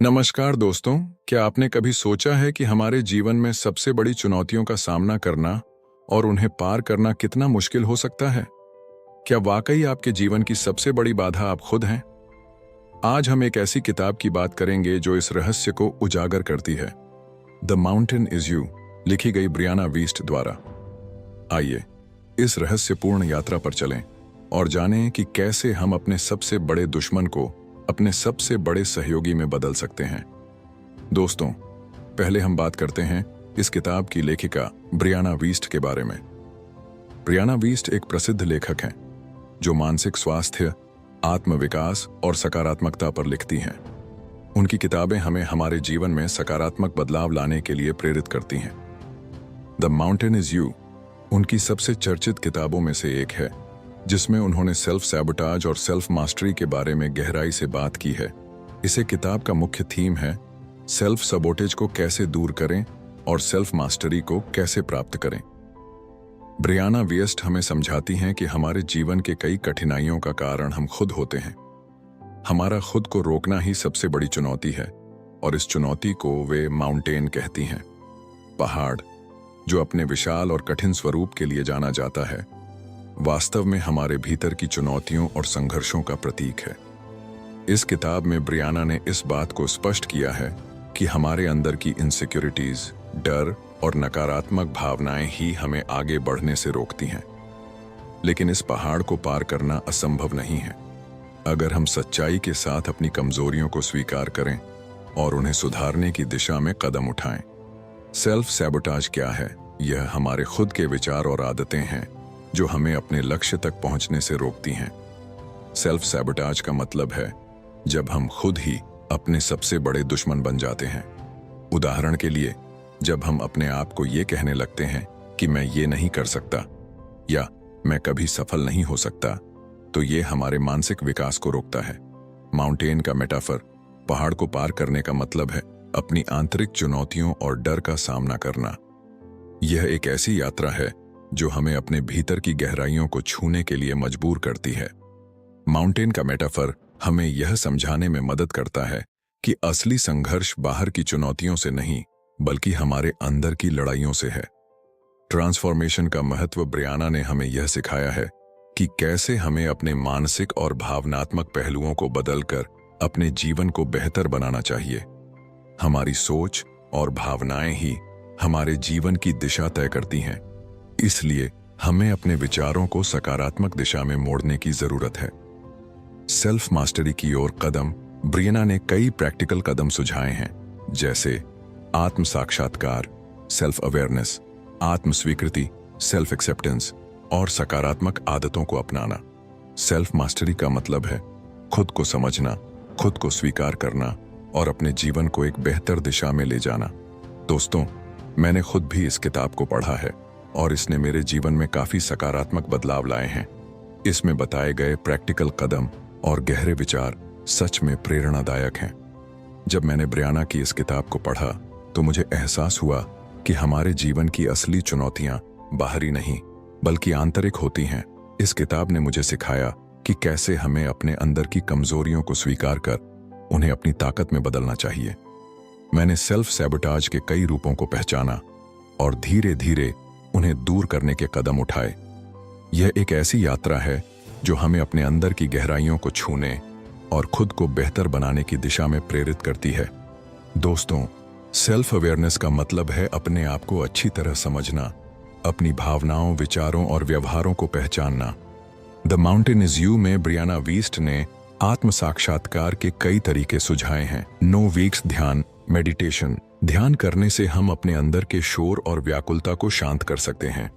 नमस्कार दोस्तों। क्या आपने कभी सोचा है कि हमारे जीवन में सबसे बड़ी चुनौतियों का सामना करना और उन्हें पार करना कितना मुश्किल हो सकता है? क्या वाकई आपके जीवन की सबसे बड़ी बाधा आप खुद हैं? आज हम एक ऐसी किताब की बात करेंगे जो इस रहस्य को उजागर करती है। द माउंटेन इज यू, लिखी गई ब्रियाना वीस्ट द्वारा। आइए इस रहस्यपूर्ण यात्रा पर चलें और जानें कि कैसे हम अपने सबसे बड़े दुश्मन को अपने सबसे बड़े सहयोगी में बदल सकते हैं। दोस्तों, पहले हम बात करते हैं इस किताब की लेखिका ब्रियाना वीस्ट के बारे में। ब्रियाना वीस्ट एक प्रसिद्ध लेखक हैं जो मानसिक स्वास्थ्य, आत्मविकास और सकारात्मकता पर लिखती हैं। उनकी किताबें हमें हमारे जीवन में सकारात्मक बदलाव लाने के लिए प्रेरित करती हैं। द माउंटेन इज यू उनकी सबसे चर्चित किताबों में से एक है, जिसमें उन्होंने सेल्फ सैबोटाज और सेल्फ मास्टरी के बारे में गहराई से बात की है। इसे किताब का मुख्य थीम है सेल्फ सबोटेज को कैसे दूर करें और सेल्फ मास्टरी को कैसे प्राप्त करें। ब्रियाना वीस्ट हमें समझाती हैं कि हमारे जीवन के कई कठिनाइयों का कारण हम खुद होते हैं। हमारा खुद को रोकना ही सबसे बड़ी चुनौती है और इस चुनौती को वे माउंटेन कहती हैं। पहाड़, जो अपने विशाल और कठिन स्वरूप के लिए जाना जाता है, वास्तव में हमारे भीतर की चुनौतियों और संघर्षों का प्रतीक है। इस किताब में ब्रियाना ने इस बात को स्पष्ट किया है कि हमारे अंदर की इनसिक्योरिटीज, डर और नकारात्मक भावनाएं ही हमें आगे बढ़ने से रोकती हैं। लेकिन इस पहाड़ को पार करना असंभव नहीं है अगर हम सच्चाई के साथ अपनी कमजोरियों को स्वीकार करें और उन्हें सुधारने की दिशा में कदम उठाएं। सेल्फ सैबोटाज क्या है? यह हमारे खुद के विचार और आदतें हैं जो हमें अपने लक्ष्य तक पहुंचने से रोकती हैं। सेल्फ सैबोटाज का मतलब है जब हम खुद ही अपने सबसे बड़े दुश्मन बन जाते हैं। उदाहरण के लिए, जब हम अपने आप को ये कहने लगते हैं कि मैं ये नहीं कर सकता या मैं कभी सफल नहीं हो सकता, तो ये हमारे मानसिक विकास को रोकता है। माउंटेन का मेटाफर, पहाड़ को पार करने का मतलब है अपनी आंतरिक चुनौतियों और डर का सामना करना। यह एक ऐसी यात्रा है जो हमें अपने भीतर की गहराइयों को छूने के लिए मजबूर करती है। माउंटेन का मेटाफर हमें यह समझाने में मदद करता है कि असली संघर्ष बाहर की चुनौतियों से नहीं, बल्कि हमारे अंदर की लड़ाइयों से है। ट्रांसफॉर्मेशन का महत्व ब्रियाना ने हमें यह सिखाया है कि कैसे हमें अपने मानसिक और भावनात्मक पहलुओं को बदलकर अपने जीवन को बेहतर बनाना चाहिए। हमारी सोच और भावनाएं ही हमारे जीवन की दिशा तय करती हैं। इसलिए हमें अपने विचारों को सकारात्मक दिशा में मोड़ने की जरूरत है। सेल्फ मास्टरी की ओर कदम, ब्रियाना ने कई प्रैक्टिकल कदम सुझाए हैं, जैसे आत्म साक्षात्कार, सेल्फ अवेयरनेस, आत्म स्वीकृति, सेल्फ एक्सेप्टेंस और सकारात्मक आदतों को अपनाना। सेल्फ मास्टरी का मतलब है खुद को समझना, खुद को स्वीकार करना और अपने जीवन को एक बेहतर दिशा में ले जाना। दोस्तों, मैंने खुद भी इस किताब को पढ़ा है और इसने मेरे जीवन में काफी सकारात्मक बदलाव लाए हैं। इसमें बताए गए प्रैक्टिकल कदम और गहरे विचार सच में प्रेरणादायक हैं। जब मैंने ब्रियाना की इस किताब को पढ़ा तो मुझे एहसास हुआ कि हमारे जीवन की असली चुनौतियां बाहरी नहीं, बल्कि आंतरिक होती हैं। इस किताब ने मुझे सिखाया कि कैसे हमें अपने अंदर की कमजोरियों को स्वीकार कर उन्हें अपनी ताकत में बदलना चाहिए। मैंने सेल्फ सैबोटाज के कई रूपों को पहचाना और धीरे धीरे उन्हें दूर करने के कदम उठाए। यह एक ऐसी यात्रा है जो हमें अपने अंदर की गहराइयों को छूने और खुद को बेहतर बनाने की दिशा में प्रेरित करती है। दोस्तों, सेल्फ अवेयरनेस का मतलब है अपने आप को अच्छी तरह समझना, अपनी भावनाओं, विचारों और व्यवहारों को पहचानना। द माउंटेन इज यू में ब्रियाना वीस्ट ने आत्म साक्षात्कार के कई तरीके सुझाए हैं। 9 वीक्स ध्यान, मेडिटेशन। ध्यान करने से हम अपने अंदर के शोर और व्याकुलता को शांत कर सकते हैं।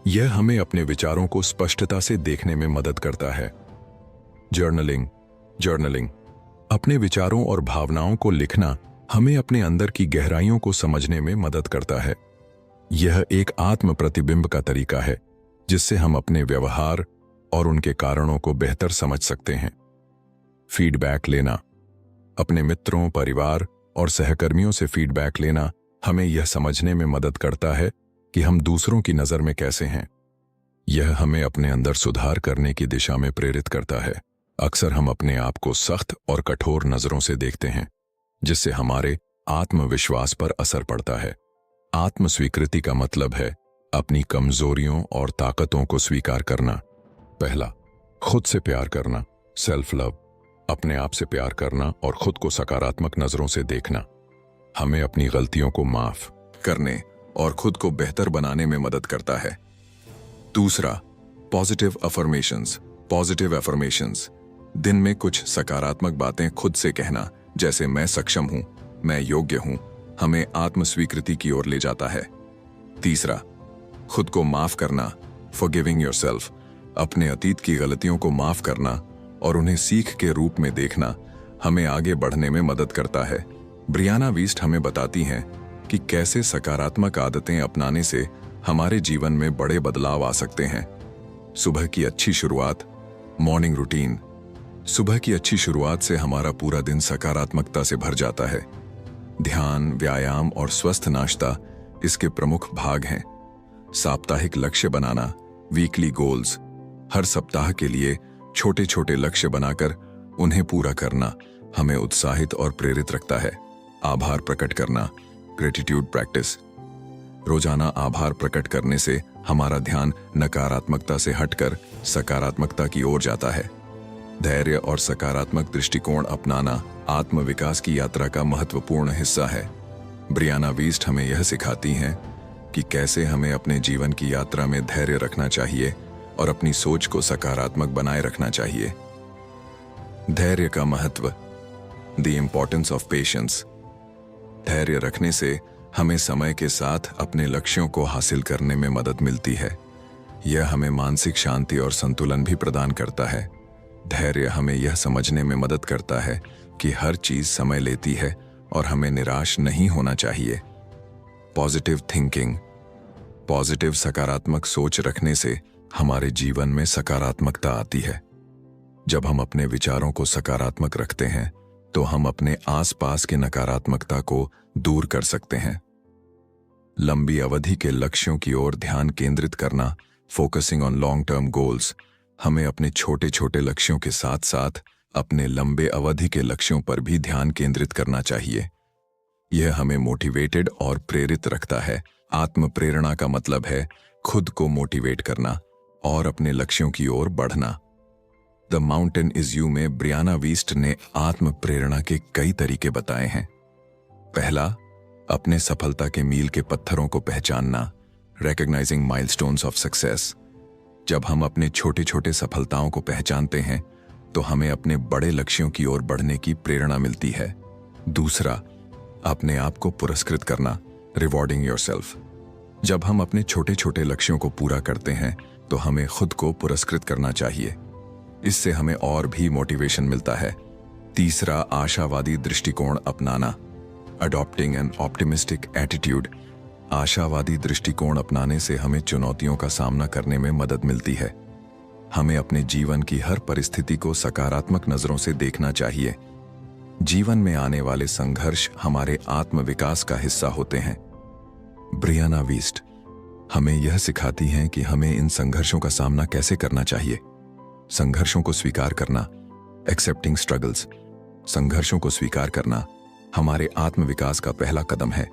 यह हमें अपने विचारों को स्पष्टता से देखने में मदद करता है। जर्नलिंग, अपने विचारों और भावनाओं को लिखना हमें अपने अंदर की गहराइयों को समझने में मदद करता है। यह एक आत्म प्रतिबिंब का तरीका है जिससे हम अपने व्यवहार और उनके कारणों को बेहतर समझ सकते हैं। फीडबैक लेना, अपने मित्रों, परिवार और सहकर्मियों से फीडबैक लेना हमें यह समझने में मदद करता है कि हम दूसरों की नज़र में कैसे हैं। यह हमें अपने अंदर सुधार करने की दिशा में प्रेरित करता है। अक्सर हम अपने आप को सख्त और कठोर नज़रों से देखते हैं, जिससे हमारे आत्मविश्वास पर असर पड़ता है। आत्म स्वीकृति का मतलब है अपनी कमजोरियों और ताकतों को स्वीकार करना। पहला, खुद से प्यार करना, सेल्फ लव। अपने आप से प्यार करना और खुद को सकारात्मक नजरों से देखना हमें अपनी गलतियों को माफ करने और खुद को बेहतर बनाने में मदद करता है। दूसरा, पॉजिटिव अफर्मेशंस। पॉजिटिव अफर्मेशंस दिन में कुछ सकारात्मक बातें खुद से कहना, जैसे मैं सक्षम हूं, मैं योग्य हूं, हमें आत्म स्वीकृति की ओर ले जाता है। तीसरा, खुद को माफ करना, फॉरगिविंग योरसेल्फ। अपने अतीत की गलतियों को माफ करना और उन्हें सीख के रूप में देखना हमें आगे बढ़ने में मदद करता है। ब्रियाना वीस्ट हमें बताती हैं कि कैसे सकारात्मक आदतें अपनाने से हमारे जीवन में बड़े बदलाव आ सकते हैं। सुबह की अच्छी शुरुआत, मॉर्निंग रूटीन। सुबह की अच्छी शुरुआत से हमारा पूरा दिन सकारात्मकता से भर जाता है। ध्यान, व्यायाम और स्वस्थ नाश्ता इसके प्रमुख भाग हैं। साप्ताहिक लक्ष्य बनाना, वीकली गोल्स। हर सप्ताह के लिए छोटे छोटे लक्ष्य बनाकर उन्हें पूरा करना हमें उत्साहित और प्रेरित रखता है। आभार प्रकट करना, ग्रेटिट्यूड प्रैक्टिस। रोजाना आभार प्रकट करने से हमारा ध्यान नकारात्मकता से हटकर सकारात्मकता की ओर जाता है। धैर्य और सकारात्मक दृष्टिकोण अपनाना आत्मविकास की यात्रा का महत्वपूर्ण हिस्सा है। ब्रियाना वीस्ट हमें यह सिखाती हैं कि कैसे हमें अपने जीवन की यात्रा में धैर्य रखना चाहिए और अपनी सोच को सकारात्मक बनाए रखना चाहिए। धैर्य का महत्व, द इम्पोर्टेंस ऑफ पेशेंस। धैर्य रखने से हमें समय के साथ अपने लक्ष्यों को हासिल करने में मदद मिलती है। यह हमें मानसिक शांति और संतुलन भी प्रदान करता है। धैर्य हमें यह समझने में मदद करता है कि हर चीज समय लेती है और हमें निराश नहीं होना चाहिए। Positive thinking. पॉजिटिव सकारात्मक सोच रखने से हमारे जीवन में सकारात्मकता आती है। जब हम अपने विचारों को सकारात्मक रखते हैं तो हम अपने आसपास की नकारात्मकता को दूर कर सकते हैं। लंबी अवधि के लक्ष्यों की ओर ध्यान केंद्रित करना, focusing on long term goals, हमें अपने छोटे छोटे लक्ष्यों के साथ साथ अपने लंबे अवधि के लक्ष्यों पर भी ध्यान केंद्रित करना चाहिए। यह हमें मोटिवेटेड और प्रेरित रखता है। आत्म प्रेरणा का मतलब है खुद को मोटिवेट करना और अपने लक्ष्यों की ओर बढ़ना। द माउंटेन इज यू में ब्रियाना वीस्ट ने आत्म प्रेरणा के कई तरीके बताए हैं। पहला, अपने सफलता के मील के पत्थरों को पहचानना, रिकॉग्नाइजिंग माइलस्टोन्स ऑफ सक्सेस। जब हम अपने छोटे छोटे सफलताओं को पहचानते हैं तो हमें अपने बड़े लक्ष्यों की ओर बढ़ने की प्रेरणा मिलती है। दूसरा, अपने आप को पुरस्कृत करना, रिवॉर्डिंग योरसेल्फ। जब हम अपने छोटे छोटे लक्ष्यों को पूरा करते हैं तो हमें खुद को पुरस्कृत करना चाहिए। इससे हमें और भी मोटिवेशन मिलता है। तीसरा, आशावादी दृष्टिकोण अपनाना, अडॉप्टिंग एन ऑप्टिमिस्टिक एटीट्यूड। आशावादी दृष्टिकोण अपनाने से हमें चुनौतियों का सामना करने में मदद मिलती है। हमें अपने जीवन की हर परिस्थिति को सकारात्मक नजरों से देखना चाहिए। जीवन में आने वाले संघर्ष हमारे आत्मविकास का हिस्सा होते हैं। ब्रियाना वीस्ट हमें यह सिखाती हैं कि हमें इन संघर्षों का सामना कैसे करना चाहिए। संघर्षों को स्वीकार करना, एक्सेप्टिंग स्ट्रगल्स। संघर्षों को स्वीकार करना हमारे आत्मविकास का पहला कदम है।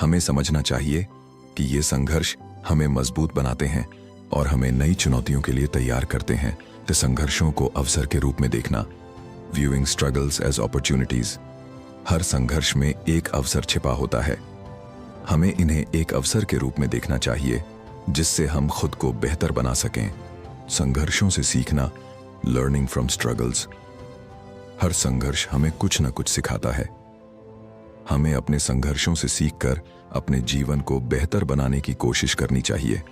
हमें समझना चाहिए कि ये संघर्ष हमें मजबूत बनाते हैं और हमें नई चुनौतियों के लिए तैयार करते हैं। तो संघर्षों को अवसर के रूप में देखना, व्यूइंग स्ट्रगल्स एज अपॉर्चुनिटीज। हर संघर्ष में एक अवसर छिपा होता है। हमें इन्हें एक अवसर के रूप में देखना चाहिए जिससे हम खुद को बेहतर बना सकें। संघर्षों से सीखना, लर्निंग फ्रॉम स्ट्रगल्स। हर संघर्ष हमें कुछ न कुछ सिखाता है। हमें अपने संघर्षों से सीखकर अपने जीवन को बेहतर बनाने की कोशिश करनी चाहिए।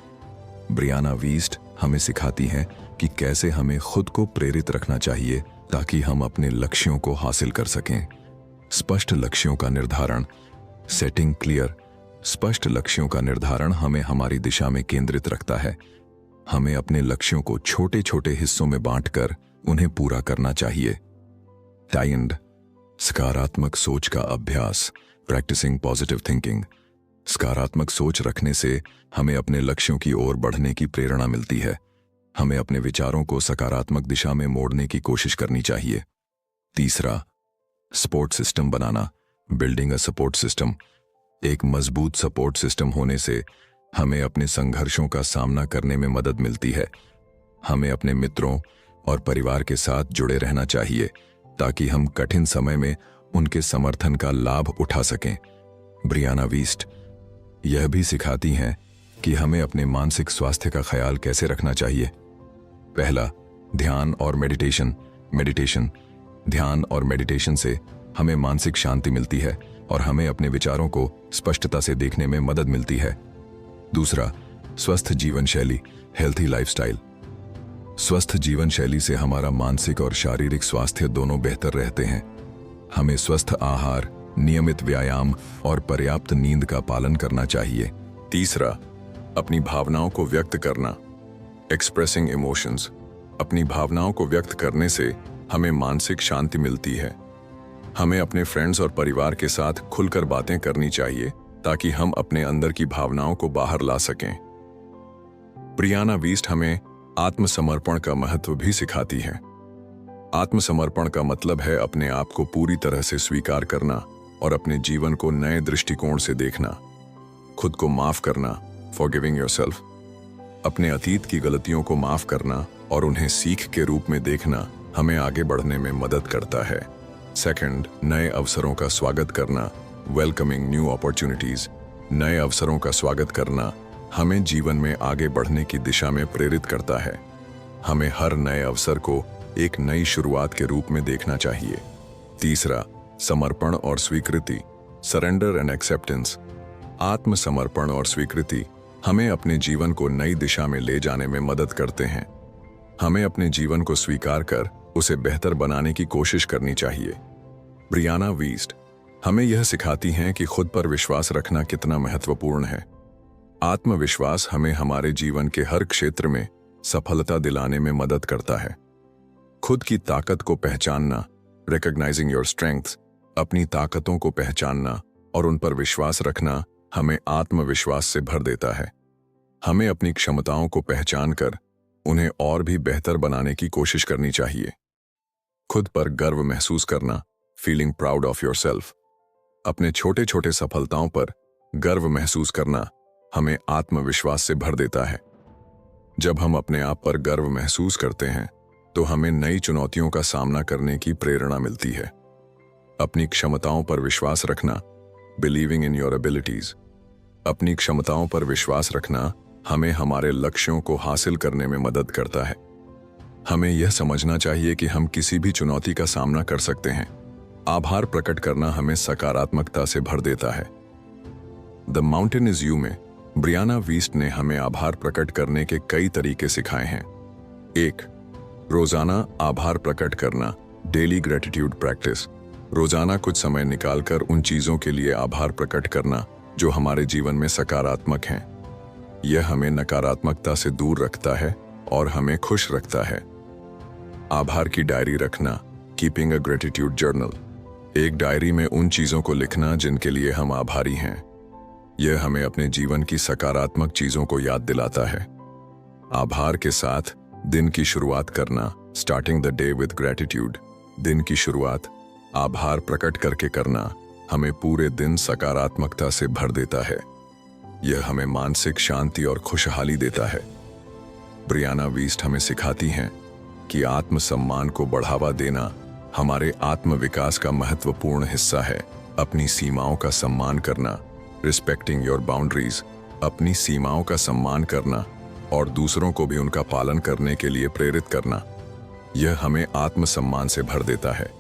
ब्रियाना वीस्ट हमें सिखाती हैं कि कैसे हमें खुद को प्रेरित रखना चाहिए ताकि हम अपने लक्ष्यों को हासिल कर सकें। स्पष्ट लक्ष्यों का निर्धारण, सेटिंग क्लियर। स्पष्ट लक्ष्यों का निर्धारण हमें हमारी दिशा में केंद्रित रखता है। हमें अपने लक्ष्यों को छोटे छोटे हिस्सों में बांटकर उन्हें पूरा करना चाहिए। टाइंड, सकारात्मक सोच का अभ्यास, प्रैक्टिसिंग पॉजिटिव थिंकिंग। सकारात्मक सोच रखने से हमें अपने लक्ष्यों की ओर बढ़ने की प्रेरणा मिलती है। हमें अपने विचारों को सकारात्मक दिशा में मोड़ने की कोशिश करनी चाहिए। तीसरा, support system banana, building a support system. एक मजबूत सपोर्ट सिस्टम होने से हमें अपने संघर्षों का सामना करने में मदद मिलती है। हमें अपने मित्रों और परिवार के साथ जुड़े रहना चाहिए ताकि हम कठिन समय में उनके समर्थन का लाभ उठा सकें। ब्रियाना वीस्ट यह भी सिखाती हैं कि हमें अपने मानसिक स्वास्थ्य का ख्याल कैसे रखना चाहिए। पहला, ध्यान और मेडिटेशन। ध्यान और मेडिटेशन से हमें मानसिक शांति मिलती है और हमें अपने विचारों को स्पष्टता से देखने में मदद मिलती है। दूसरा, स्वस्थ जीवन शैली, हेल्थी लाइफस्टाइल। स्वस्थ जीवन शैली से हमारा मानसिक और शारीरिक स्वास्थ्य दोनों बेहतर रहते हैं। हमें स्वस्थ आहार, नियमित व्यायाम और पर्याप्त नींद का पालन करना चाहिए। तीसरा, अपनी भावनाओं को व्यक्त करना, एक्सप्रेसिंग इमोशंस। अपनी भावनाओं को व्यक्त करने से हमें मानसिक शांति मिलती है। हमें अपने फ्रेंड्स और परिवार के साथ खुलकर बातें करनी चाहिए ताकि हम अपने अंदर की भावनाओं को बाहर ला सकें। ब्रियाना वीस्ट हमें आत्मसमर्पण का महत्व भी सिखाती है। आत्मसमर्पण का मतलब है अपने आप को पूरी तरह से स्वीकार करना और अपने जीवन को नए दृष्टिकोण से देखना। खुद को माफ करना, फॉरगिविंग योरसेल्फ। अपने अतीत की गलतियों को माफ करना और उन्हें सीख के रूप में देखना हमें आगे बढ़ने में मदद करता है। सेकंड, नए अवसरों का स्वागत करना, वेलकमिंग न्यू अपॉर्चुनिटीज। नए अवसरों का स्वागत करना हमें जीवन में आगे बढ़ने की दिशा में प्रेरित करता है। हमें हर नए अवसर को एक नई शुरुआत के रूप में देखना चाहिए। तीसरा, समर्पण और स्वीकृति, सरेंडर एंड एक्सेप्टेंस। आत्मसमर्पण और स्वीकृति हमें अपने जीवन को नई दिशा में ले जाने में मदद करते हैं। हमें अपने जीवन को स्वीकार कर उसे बेहतर बनाने की कोशिश करनी चाहिए। ब्रियाना वीस्ट हमें यह सिखाती हैं कि खुद पर विश्वास रखना कितना महत्वपूर्ण है। आत्मविश्वास हमें हमारे जीवन के हर क्षेत्र में सफलता दिलाने में मदद करता है। खुद की ताकत को पहचानना, रिकॉग्नाइजिंग योर स्ट्रेंथ्स, अपनी ताकतों को पहचानना और उन पर विश्वास रखना हमें आत्मविश्वास से भर देता है। हमें अपनी क्षमताओं को पहचान कर उन्हें और भी बेहतर बनाने की कोशिश करनी चाहिए। खुद पर गर्व महसूस करना, फीलिंग प्राउड ऑफ योरसेल्फ। अपने छोटे छोटे सफलताओं पर गर्व महसूस करना हमें आत्मविश्वास से भर देता है। जब हम अपने आप पर गर्व महसूस करते हैं तो हमें नई चुनौतियों का सामना करने की प्रेरणा मिलती है। अपनी क्षमताओं पर विश्वास रखना, बिलीविंग इन योर एबिलिटीज। अपनी क्षमताओं पर विश्वास रखना हमें हमारे लक्ष्यों को हासिल करने में मदद करता है। हमें यह समझना चाहिए कि हम किसी भी चुनौती का सामना कर सकते हैं। आभार प्रकट करना हमें सकारात्मकता से भर देता है। द माउंटेन इज यू में ब्रियाना वीस्ट ने हमें आभार प्रकट करने के कई तरीके सिखाए हैं। 1. रोजाना आभार प्रकट करना, डेली ग्रेटिट्यूड प्रैक्टिस। रोजाना कुछ समय निकालकर उन चीजों के लिए आभार प्रकट करना जो हमारे जीवन में सकारात्मक हैं। यह हमें नकारात्मकता से दूर रखता है और हमें खुश रखता है। आभार की डायरी रखना, कीपिंग अ ग्रेटिट्यूड जर्नल। एक डायरी में उन चीजों को लिखना जिनके लिए हम आभारी हैं। यह हमें अपने जीवन की सकारात्मक चीजों को याद दिलाता है। आभार के साथ दिन की शुरुआत करना, starting the day with gratitude. दिन की शुरुआत आभार प्रकट करके करना हमें पूरे दिन सकारात्मकता से भर देता है। यह हमें मानसिक शांति और खुशहाली देता है। ब्रियाना वीस्ट हमें सिखाती हैं कि आत्मसम्मान को बढ़ावा देना हमारे आत्मविकास का महत्वपूर्ण हिस्सा है। अपनी सीमाओं का सम्मान करना, रिस्पेक्टिंग योर बाउंड्रीज। अपनी सीमाओं का सम्मान करना और दूसरों को भी उनका पालन करने के लिए प्रेरित करना, यह हमें आत्मसम्मान से भर देता है।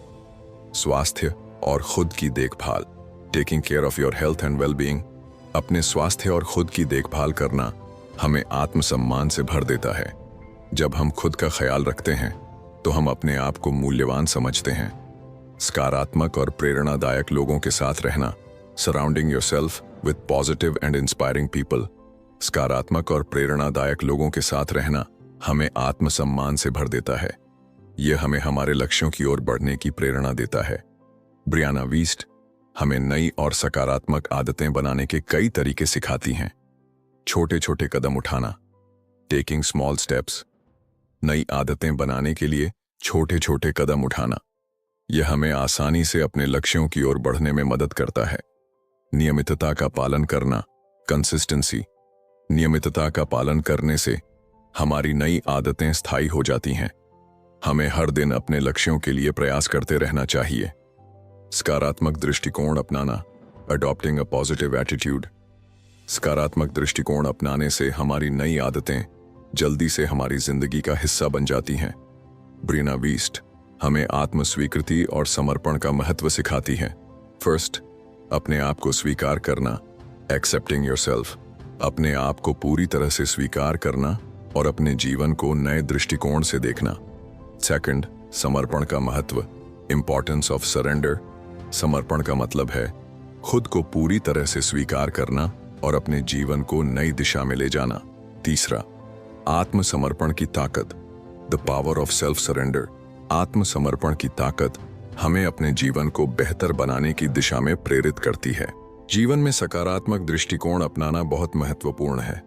स्वास्थ्य और खुद की देखभाल, taking care of your health and wellbeing. अपने स्वास्थ्य और खुद की देखभाल करना हमें आत्मसम्मान से भर देता है। जब हम खुद का ख्याल रखते हैं तो हम अपने आप को मूल्यवान समझते हैं। सकारात्मक और प्रेरणादायक लोगों के साथ रहना, surrounding yourself with positive and inspiring people. सकारात्मक और प्रेरणादायक लोगों के साथ रहना हमें आत्मसम्मान से भर देता है। यह हमें हमारे लक्ष्यों की ओर बढ़ने की प्रेरणा देता है। ब्रियाना वीस्ट हमें नई और सकारात्मक आदतें बनाने के कई तरीके सिखाती हैं। छोटे छोटे कदम उठाना, टेकिंग स्मॉल स्टेप्स। नई आदतें बनाने के लिए छोटे छोटे कदम उठाना। यह हमें आसानी से अपने लक्ष्यों की ओर बढ़ने में मदद करता है। नियमितता का पालन करना, कंसिस्टेंसी। नियमितता का पालन करने से हमारी नई आदतें स्थायी हो जाती हैं। हमें हर दिन अपने लक्ष्यों के लिए प्रयास करते रहना चाहिए। सकारात्मक दृष्टिकोण अपनाना, अडॉप्टिंग अ पॉजिटिव एटीट्यूड। सकारात्मक दृष्टिकोण अपनाने से हमारी नई आदतें जल्दी से हमारी जिंदगी का हिस्सा बन जाती हैं। ब्रीना वीस्ट हमें आत्मस्वीकृति और समर्पण का महत्व सिखाती है। फर्स्ट, अपने आप को स्वीकार करना, एक्सेप्टिंग योरसेल्फ। अपने आप को पूरी तरह से स्वीकार करना और अपने जीवन को नए दृष्टिकोण से देखना। सेकंड, समर्पण का महत्व, इंपॉर्टेंस ऑफ सरेंडर। समर्पण का मतलब है खुद को पूरी तरह से स्वीकार करना और अपने जीवन को नई दिशा में ले जाना। तीसरा, आत्मसमर्पण की ताकत, the power of self surrender. आत्मसमर्पण की ताकत हमें अपने जीवन को बेहतर बनाने की दिशा में प्रेरित करती है। जीवन में सकारात्मक दृष्टिकोण अपनाना बहुत महत्वपूर्ण है।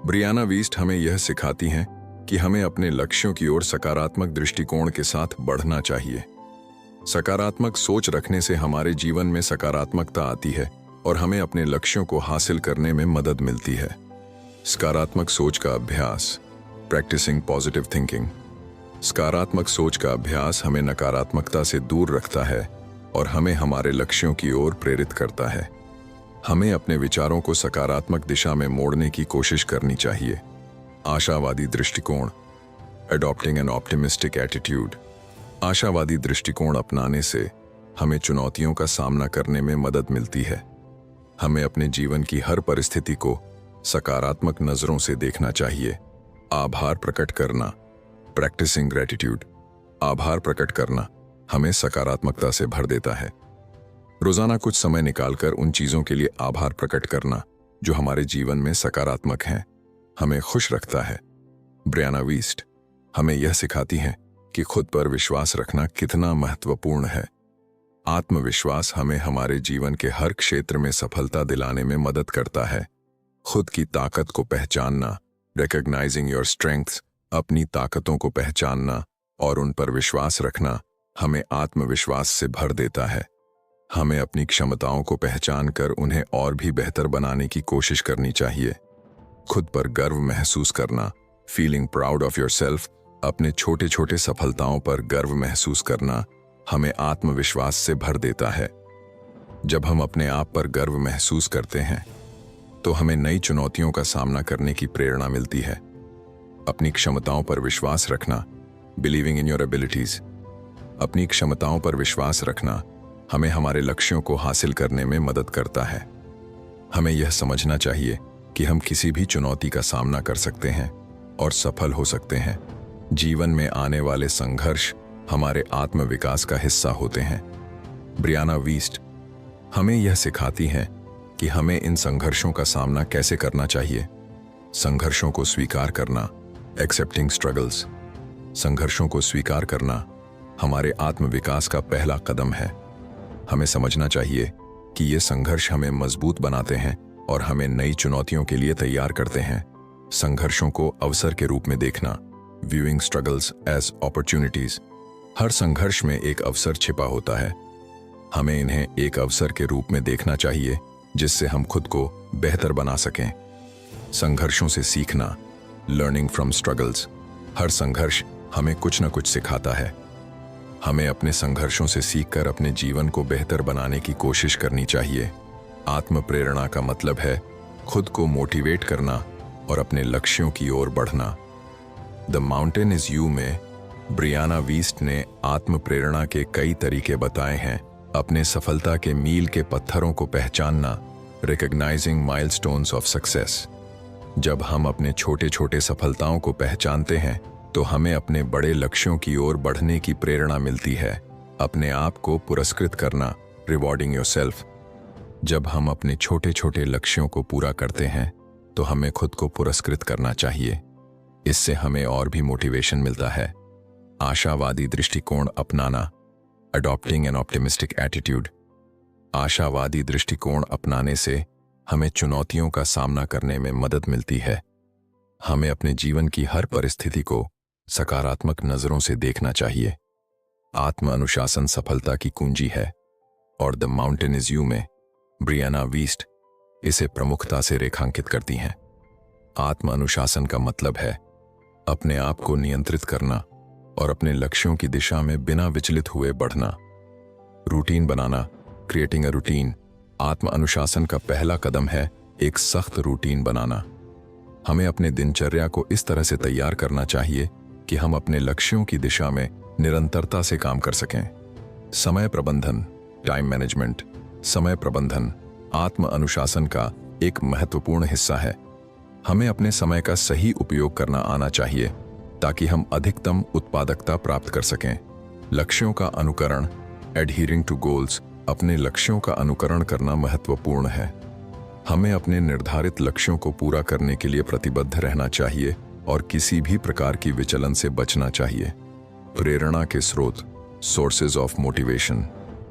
ब्रियाना वीस्ट हमें यह सिखाती हैं कि हमें अपने लक्ष्यों की ओर सकारात्मक दृष्टिकोण के साथ बढ़ना चाहिए। सकारात्मक सोच रखने से हमारे जीवन में सकारात्मकता आती है और हमें अपने लक्ष्यों को हासिल करने में मदद मिलती है। सकारात्मक सोच का अभ्यास, प्रैक्टिसिंग पॉजिटिव थिंकिंग। सकारात्मक सोच का अभ्यास हमें नकारात्मकता से दूर रखता है और हमें हमारे लक्ष्यों की ओर प्रेरित करता है। हमें अपने विचारों को सकारात्मक दिशा में मोड़ने की कोशिश करनी चाहिए। आशावादी दृष्टिकोण, अडॉप्टिंग एन ऑप्टिमिस्टिक एटीट्यूड। आशावादी दृष्टिकोण अपनाने से हमें चुनौतियों का सामना करने में मदद मिलती है। हमें अपने जीवन की हर परिस्थिति को सकारात्मक नजरों से देखना चाहिए। आभार प्रकट करना, प्रैक्टिसिंग ग्रेटिट्यूड। आभार प्रकट करना हमें सकारात्मकता से भर देता है। रोजाना कुछ समय निकालकर उन चीजों के लिए आभार प्रकट करना जो हमारे जीवन में सकारात्मक हैं, हमें खुश रखता है। ब्रियाना वीस्ट हमें यह सिखाती हैं कि खुद पर विश्वास रखना कितना महत्वपूर्ण है। आत्मविश्वास हमें हमारे जीवन के हर क्षेत्र में सफलता दिलाने में मदद करता है। खुद की ताकत को पहचानना, रिकॉग्नाइजिंग योर स्ट्रेंथ्स। अपनी ताकतों को पहचानना और उन पर विश्वास रखना हमें आत्मविश्वास से भर देता है। हमें अपनी क्षमताओं को पहचानकर उन्हें और भी बेहतर बनाने की कोशिश करनी चाहिए। खुद पर गर्व महसूस करना, फीलिंग प्राउड ऑफ योरसेल्फ। अपने छोटे छोटे सफलताओं पर गर्व महसूस करना हमें आत्मविश्वास से भर देता है। जब हम अपने आप पर गर्व महसूस करते हैं तो हमें नई चुनौतियों का सामना करने की प्रेरणा मिलती है। अपनी क्षमताओं पर विश्वास रखना, बिलीविंग इन योर एबिलिटीज। अपनी क्षमताओं पर विश्वास रखना हमें हमारे लक्ष्यों को हासिल करने में मदद करता है। हमें यह समझना चाहिए कि हम किसी भी चुनौती का सामना कर सकते हैं और सफल हो सकते हैं। जीवन में आने वाले संघर्ष हमारे आत्मविकास का हिस्सा होते हैं। ब्रियाना वीस्ट हमें यह सिखाती हैं कि हमें इन संघर्षों का सामना कैसे करना चाहिए। संघर्षों को स्वीकार करना, एक्सेप्टिंग स्ट्रगल्स। संघर्षों को स्वीकार करना हमारे आत्मविकास का पहला कदम है। हमें समझना चाहिए कि ये संघर्ष हमें मजबूत बनाते हैं और हमें नई चुनौतियों के लिए तैयार करते हैं। संघर्षों को अवसर के रूप में देखना, व्यूइंग स्ट्रगल्स एज अपॉर्चुनिटीज। हर संघर्ष में एक अवसर छिपा होता है। हमें इन्हें एक अवसर के रूप में देखना चाहिए जिससे हम खुद को बेहतर बना सकें। संघर्षों से सीखना, लर्निंग फ्रॉम स्ट्रगल्स। हर संघर्ष हमें कुछ न कुछ सिखाता है। हमें अपने संघर्षों से सीखकर अपने जीवन को बेहतर बनाने की कोशिश करनी चाहिए। आत्म प्रेरणा का मतलब है खुद को मोटिवेट करना और अपने लक्ष्यों की ओर बढ़ना। द माउंटेन इज यू में ब्रियाना वीस्ट ने आत्म प्रेरणा के कई तरीके बताए हैं। अपने सफलता के मील के पत्थरों को पहचानना, रिकॉग्नाइजिंग माइलस्टोन्स ऑफ सक्सेस। जब हम अपने छोटे छोटे सफलताओं को पहचानते हैं तो हमें अपने बड़े लक्ष्यों की ओर बढ़ने की प्रेरणा मिलती है। अपने आप को पुरस्कृत करना, रिवॉर्डिंग योरसेल्फ। जब हम अपने छोटे छोटे लक्ष्यों को पूरा करते हैं तो हमें खुद को पुरस्कृत करना चाहिए। इससे हमें और भी मोटिवेशन मिलता है। आशावादी दृष्टिकोण अपनाना, अडॉप्टिंग एन ऑप्टिमिस्टिक एटीट्यूड। आशावादी दृष्टिकोण अपनाने से हमें चुनौतियों का सामना करने में मदद मिलती है। हमें अपने जीवन की हर परिस्थिति को सकारात्मक नजरों से देखना चाहिए। आत्म अनुशासन सफलता की कुंजी है और द माउंटेन इज यू में ब्रियाना वीस्ट इसे प्रमुखता से रेखांकित करती हैं। आत्म अनुशासन का मतलब है अपने आप को नियंत्रित करना और अपने लक्ष्यों की दिशा में बिना विचलित हुए बढ़ना। Routine banana, creating a routine, आत्म अनुशासन का पहला कदम है एक सख्त रूटीन बनाना। हमें अपने दिनचर्या को इस तरह से तैयार करना चाहिए कि हम अपने लक्ष्यों की दिशा में निरंतरता से काम कर सकें। समय प्रबंधन, टाइम मैनेजमेंट। समय प्रबंधन आत्म अनुशासन का एक महत्वपूर्ण हिस्सा है। हमें अपने समय का सही उपयोग करना आना चाहिए ताकि हम अधिकतम उत्पादकता प्राप्त कर सकें। लक्ष्यों का अनुकरण, एडहीरिंग टू गोल्स, अपने लक्ष्यों का अनुकरण करना महत्वपूर्ण है। हमें अपने निर्धारित लक्ष्यों को पूरा करने के लिए प्रतिबद्ध रहना चाहिए और किसी भी प्रकार की विचलन से बचना चाहिए। प्रेरणा के स्रोत, सोर्सेज ऑफ मोटिवेशन।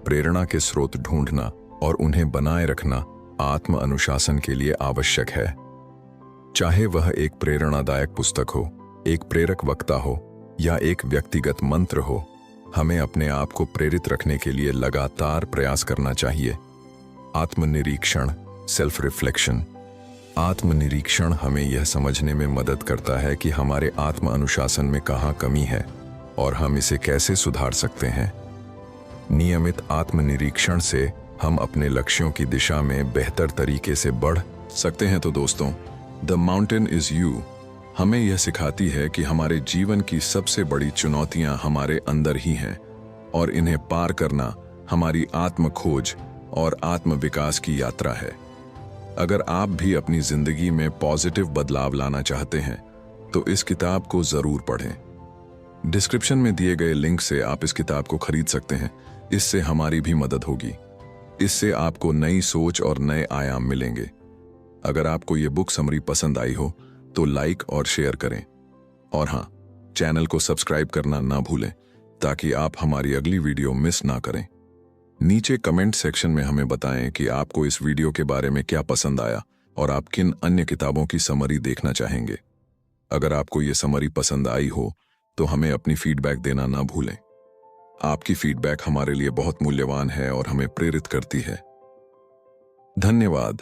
प्रेरणा के स्रोत ढूंढना और उन्हें बनाए रखना आत्म अनुशासन के लिए आवश्यक है। चाहे वह एक प्रेरणादायक पुस्तक हो, एक प्रेरक वक्ता हो या एक व्यक्तिगत मंत्र हो, हमें अपने आप को प्रेरित रखने के लिए लगातार प्रयास करना चाहिए। आत्मनिरीक्षण, सेल्फ रिफ्लेक्शन। आत्मनिरीक्षण हमें यह समझने में मदद करता है कि हमारे आत्म अनुशासन में कहाँ कमी है और हम इसे कैसे सुधार सकते हैं। नियमित आत्मनिरीक्षण से हम अपने लक्ष्यों की दिशा में बेहतर तरीके से बढ़ सकते हैं। तो दोस्तों, द माउंटेन इज यू हमें यह सिखाती है कि हमारे जीवन की सबसे बड़ी चुनौतियां हमारे अंदर ही हैं और इन्हें पार करना हमारी आत्म खोज और आत्म विकास की यात्रा है। अगर आप भी अपनी जिंदगी में पॉजिटिव बदलाव लाना चाहते हैं तो इस किताब को जरूर पढ़ें। डिस्क्रिप्शन में दिए गए लिंक से आप इस किताब को खरीद सकते हैं। इससे हमारी भी मदद होगी। इससे आपको नई सोच और नए आयाम मिलेंगे। अगर आपको ये बुक समरी पसंद आई हो तो लाइक और शेयर करें और हाँ, चैनल को सब्सक्राइब करना ना भूलें ताकि आप हमारी अगली वीडियो मिस ना करें। नीचे कमेंट सेक्शन में हमें बताएं कि आपको इस वीडियो के बारे में क्या पसंद आया और आप किन अन्य किताबों की समरी देखना चाहेंगे। अगर आपको ये समरी पसंद आई हो तो हमें अपनी फीडबैक देना ना भूलें। आपकी फीडबैक हमारे लिए बहुत मूल्यवान है और हमें प्रेरित करती है। धन्यवाद।